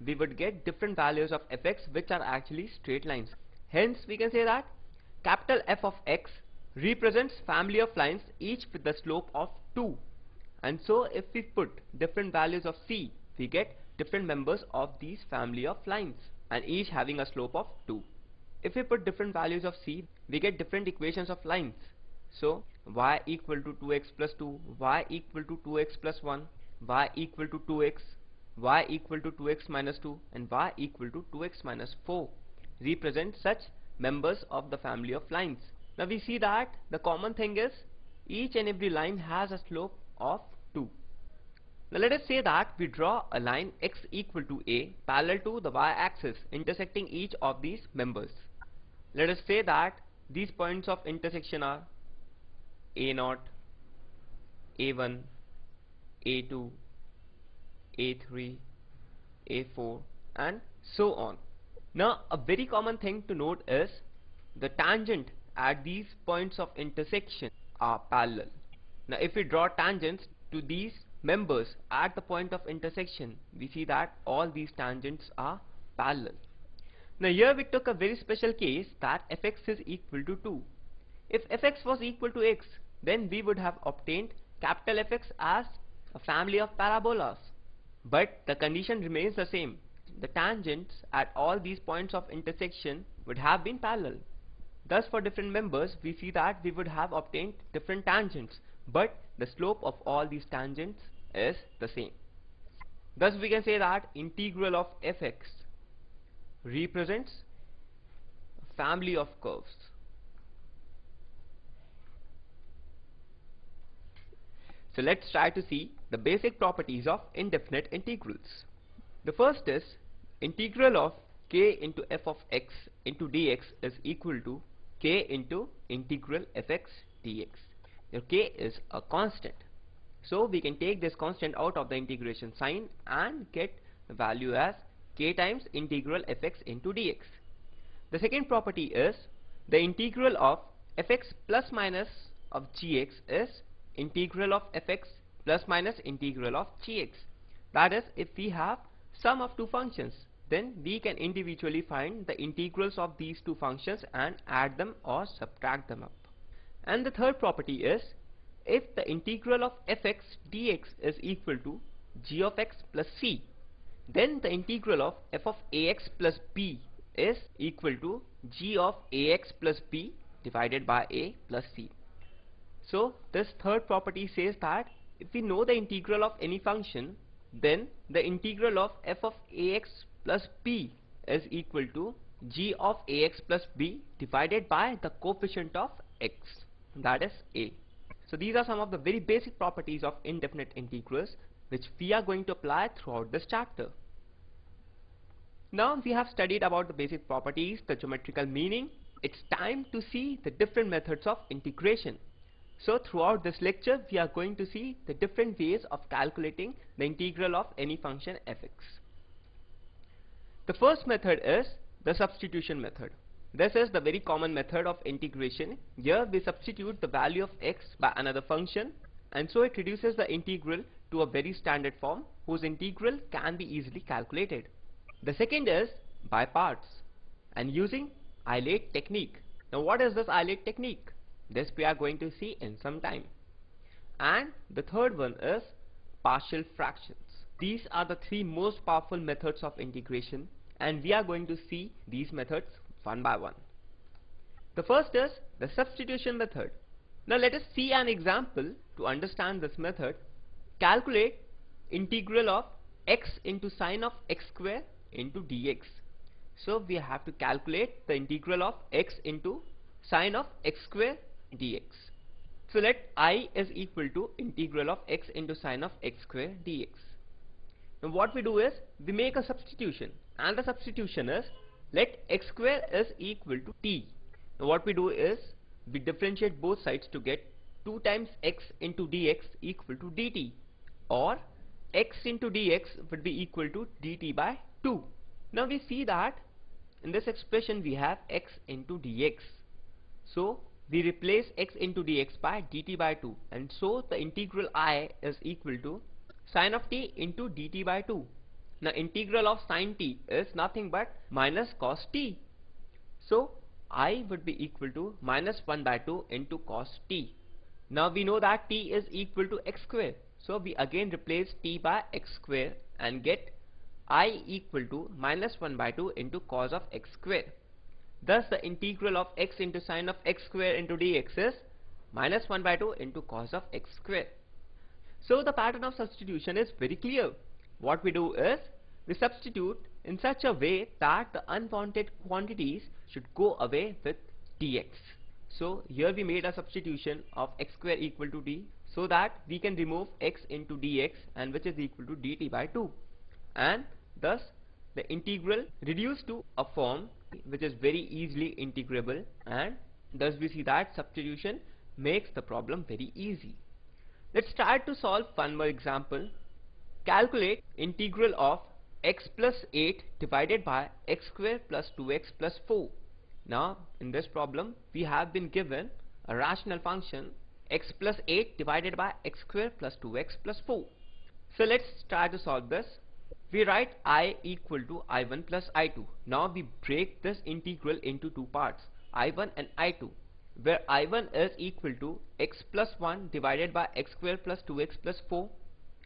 we would get different values of fx which are actually straight lines. Hence we can say that capital F of x represents family of lines each with the slope of 2. And so if we put different values of c, we get different members of these family of lines and each having a slope of 2. If we put different values of c, we get different equations of lines. So y equal to 2x plus 2, y equal to 2x plus 1, y equal to 2x, y equal to 2x minus 2, and y equal to 2x minus 4 represent such members of the family of lines. Now we see that the common thing is each and every line has a slope of 2. Now let us say that we draw a line x equal to a parallel to the y-axis intersecting each of these members. Let us say that these points of intersection are a0, a1, a2, a3, a4 and so on. Now a very common thing to note is the tangent at these points of intersection are parallel. Now if we draw tangents to these members at the point of intersection, we see that all these tangents are parallel. Now here we took a very special case that fx is equal to 2. If fx was equal to x, then we would have obtained capital Fx as a family of parabolas. But the condition remains the same. The tangents at all these points of intersection would have been parallel. Thus for different members we see that we would have obtained different tangents, but the slope of all these tangents is the same. Thus we can say that integral of fx represents a family of curves. So let's try to see the basic properties of indefinite integrals. The first is integral of k into f of x into dx is equal to k into integral fx dx. Now k is a constant, so we can take this constant out of the integration sign and get the value as k times integral fx into dx. The second property is the integral of fx plus minus of gx is integral of fx plus minus integral of gx. That is, if we have sum of two functions, then we can individually find the integrals of these two functions and add them or subtract them up. And the third property is if the integral of fx dx is equal to g of x plus c, then the integral of f of ax plus b is equal to g of ax plus b divided by a plus c. So this third property says that if we know the integral of any function, then the integral of f of ax plus b is equal to g of ax plus b divided by the coefficient of x, that is a. So these are some of the very basic properties of indefinite integrals which we are going to apply throughout this chapter. Now we have studied about the basic properties, the geometrical meaning. It's time to see the different methods of integration. So throughout this lecture we are going to see the different ways of calculating the integral of any function fx. The first method is the substitution method. This is the very common method of integration. Here we substitute the value of x by another function, and so it reduces the integral to a very standard form whose integral can be easily calculated. The second is by parts and using Eilert technique. Now what is this Eilert technique? This we are going to see in some time. And the third one is partial fractions. These are the three most powerful methods of integration, and we are going to see these methods one by one. The first is the substitution method. Now let us see an example to understand this method. Calculate integral of x into sine of x square into dx. So we have to calculate the integral of x into sine of x square dx. So let I is equal to integral of x into sine of x square dx. Now what we do is we make a substitution, and the substitution is let x square is equal to t. Now what we do is we differentiate both sides to get 2 times x into dx equal to dt, or x into dx would be equal to dt by 2. Now we see that in this expression we have x into dx. So we replace x into dx by dt by 2, and so the integral I is equal to sine of t into dt by 2. Now integral of sin t is nothing but minus cos t. So I would be equal to minus 1 by 2 into cos t. Now we know that t is equal to x square. So we again replace t by x square and get I equal to minus 1 by 2 into cos of x square. Thus the integral of x into sine of x square into dx is minus 1 by 2 into cos of x square. So the pattern of substitution is very clear. What we do is we substitute in such a way that the unwanted quantities should go away with dx. So here we made a substitution of x square equal to d so that we can remove x into dx, and which is equal to dt by 2, and thus the integral reduced to a form which is very easily integrable, and thus we see that substitution makes the problem very easy. Let's try to solve one more example. Calculate integral of x plus 8 divided by x square plus 2x plus 4. Now in this problem we have been given a rational function x plus 8 divided by x square plus 2x plus 4. So let's try to solve this. We write I equal to I1 plus I2. Now we break this integral into two parts, I1 and I2, where I1 is equal to x plus 1 divided by x square plus 2x plus 4,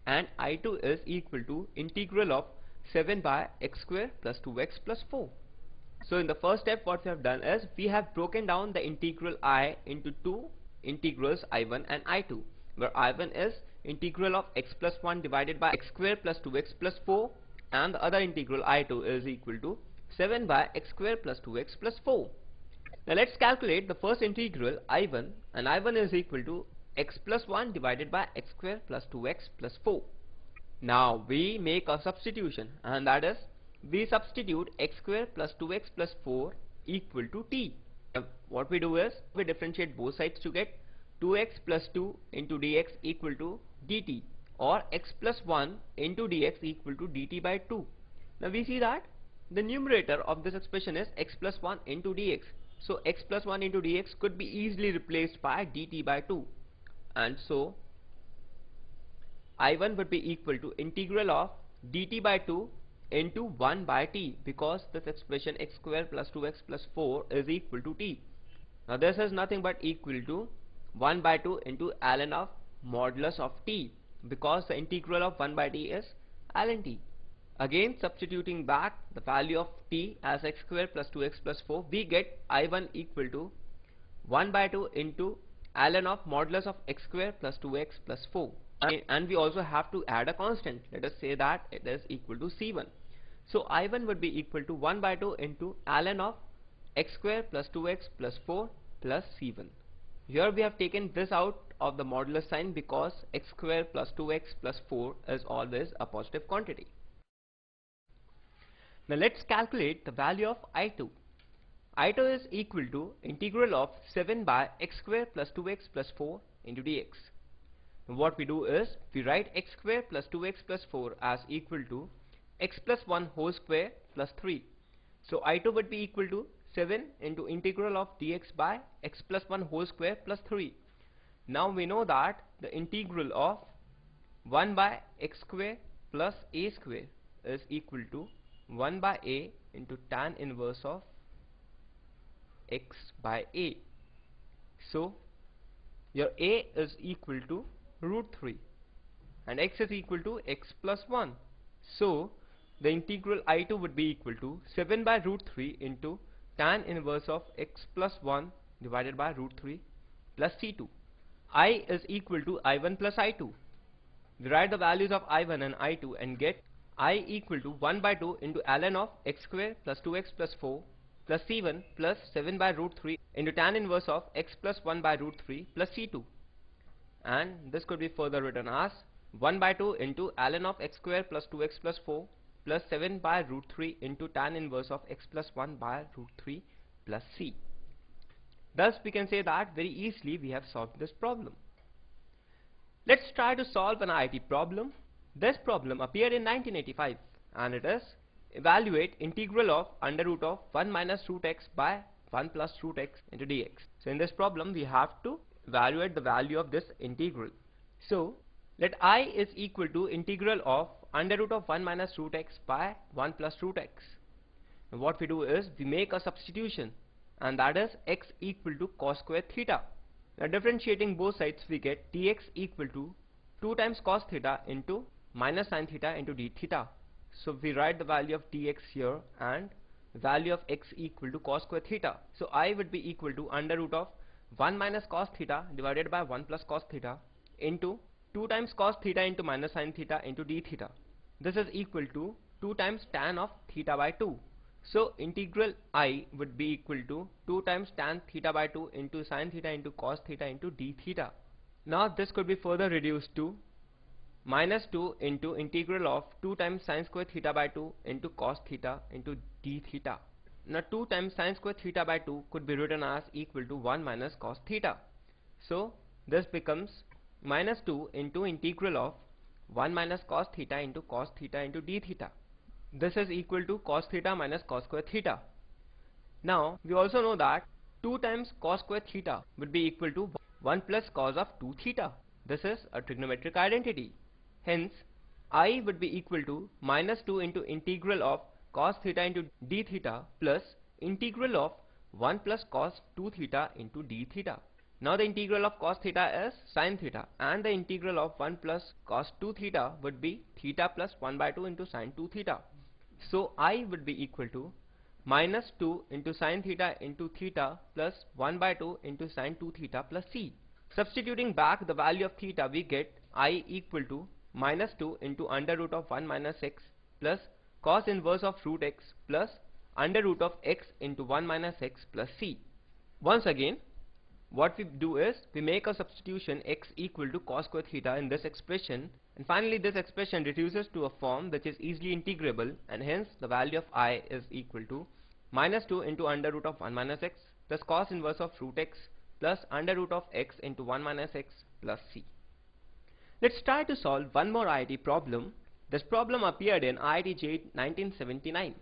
and I2 is equal to integral of 7 by x square plus 2x plus 4. So in the first step what we have done is we have broken down the integral I into two integrals I1 and I2, where I1 is integral of x plus 1 divided by x square plus 2x plus 4, and the other integral I2 is equal to 7 by x square plus 2x plus 4. Now let's calculate the first integral I1, and I1 is equal to x plus 1 divided by x square plus 2x plus 4. Now we make a substitution, and that is we substitute x square plus 2x plus 4 equal to t. What we do is we differentiate both sides to get 2x plus 2 into dx equal to dt, or x plus 1 into dx equal to dt by 2. Now we see that the numerator of this expression is x plus 1 into dx. So x plus 1 into dx could be easily replaced by dt by 2, and so I1 would be equal to integral of dt by 2 into 1 by t, because this expression x square plus 2x plus 4 is equal to t. Now this is nothing but equal to 1 by 2 into ln of modulus of t, because the integral of 1 by t is ln t. Again substituting back the value of t as x square plus 2x plus 4, we get I1 equal to 1 by 2 into ln of modulus of x square plus 2x plus 4, and we also have to add a constant. Let us say that it is equal to c1. So I1 would be equal to 1 by 2 into ln of x square plus 2x plus 4 plus c1. Here we have taken this out of the modulus sign because x square plus 2x plus 4 is always a positive quantity. Now let's calculate the value of I2. I2 is equal to integral of 7 by x square plus 2x plus 4 into dx. Now what we do is we write x square plus 2x plus 4 as equal to x plus 1 whole square plus 3. So I2 would be equal to 7 into integral of dx by x plus 1 whole square plus 3. Now we know that the integral of 1 by x square plus a square is equal to 1 by a into tan inverse of x by a. So your a is equal to root 3 and x is equal to x plus 1. So the integral I2 would be equal to 7 by root 3 into tan inverse of x plus 1 divided by root 3 plus c2. I is equal to I1 plus I2. We write the values of I1 and I2 and get I equal to 1 by 2 into ln of x square plus 2x plus 4 plus c1 plus 7 by root 3 into tan inverse of x plus 1 by root 3 plus c2. And this could be further written as 1 by 2 into ln of x square plus 2x plus 4 plus 7 by root 3 into tan inverse of x plus 1 by root 3 plus c. Thus we can say that very easily we have solved this problem. Let's try to solve an IIT problem. This problem appeared in 1985 and it is evaluate integral of under root of 1 minus root x by 1 plus root x into dx. So in this problem we have to evaluate the value of this integral. So Let I is equal to integral of under root of 1 minus root x by 1 plus root x. Now what we do is we make a substitution, and that is x equal to cos square theta. Now differentiating both sides, we get dx equal to 2 times cos theta into minus sin theta into d theta. So we write the value of dx here and value of x equal to cos square theta. So I would be equal to under root of 1 minus cos theta divided by 1 plus cos theta into 2 times cos theta into minus sin theta into d theta. This is equal to 2 times tan of theta by 2. So integral I would be equal to 2 times tan theta by 2 into sin theta into cos theta into d theta. Now this could be further reduced to minus 2 into integral of 2 times sin square theta by 2 into cos theta into d theta. Now 2 times sin square theta by 2 could be written as equal to 1 minus cos theta. So this becomes minus 2 into integral of 1 minus cos theta into d theta. This is equal to cos theta minus cos square theta. Now we also know that 2 times cos square theta would be equal to 1 plus cos of 2 theta. This is a trigonometric identity. Hence I would be equal to minus 2 into integral of cos theta into d theta plus integral of 1 plus cos 2 theta into d theta. Now the integral of cos theta is sin theta, and the integral of 1 plus cos 2 theta would be theta plus 1 by 2 into sin 2 theta. So I would be equal to minus 2 into sin theta into theta plus 1 by 2 into sin 2 theta plus c. Substituting back the value of theta, we get I equal to minus 2 into under root of 1 minus x plus cos inverse of root x plus under root of x into 1 minus x plus c. Once again, what we do is we make a substitution x equal to cos square theta in this expression, and finally this expression reduces to a form which is easily integrable, and hence the value of I is equal to minus 2 into under root of 1 minus x plus cos inverse of root x plus under root of x into 1 minus x plus c. Let's try to solve one more IIT problem. This problem appeared in IIT JEE 1979,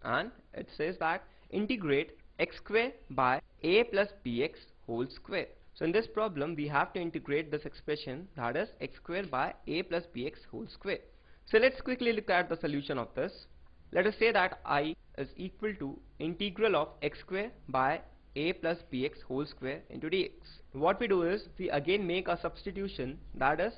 and it says that integrate x square by a plus bx whole square. So in this problem we have to integrate this expression, that is x square by a plus bx whole square. So let's quickly look at the solution of this. Let us say that I is equal to integral of x square by a plus bx whole square into dx. What we do is we again make a substitution, that is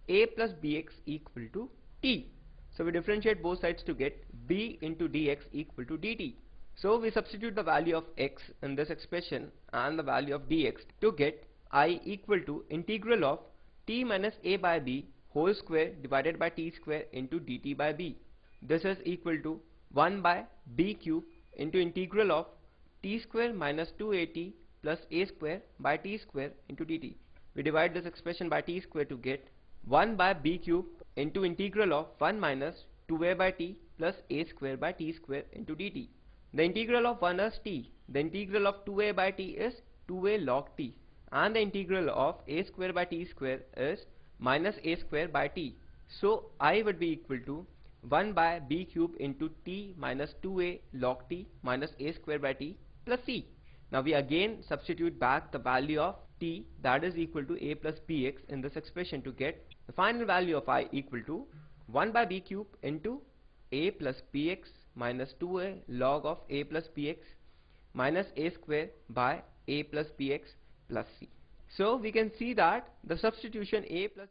a plus bx equal to t. So we differentiate both sides to get b into dx equal to dt. So we substitute the value of x in this expression and the value of dx to get I equal to integral of t minus a by b whole square divided by t square into dt by b. This is equal to 1 by b cube into integral of t square minus 2at plus a square by t square into dt. We divide this expression by t square to get 1 by b cube into integral of 1 minus 2a by t plus a square by t square into dt. The integral of 1 is t, the integral of 2a by t is 2a log t, and the integral of a square by t square is minus a square by t. So I would be equal to 1 by b cube into t minus 2a log t minus a square by t plus c. Now we again substitute back the value of t, that is equal to a plus bx in this expression to get the final value of I equal to 1 by b cube into a plus bx minus 2a log of a plus bx minus a square by a plus bx plus c. So we can see that the substitution a plus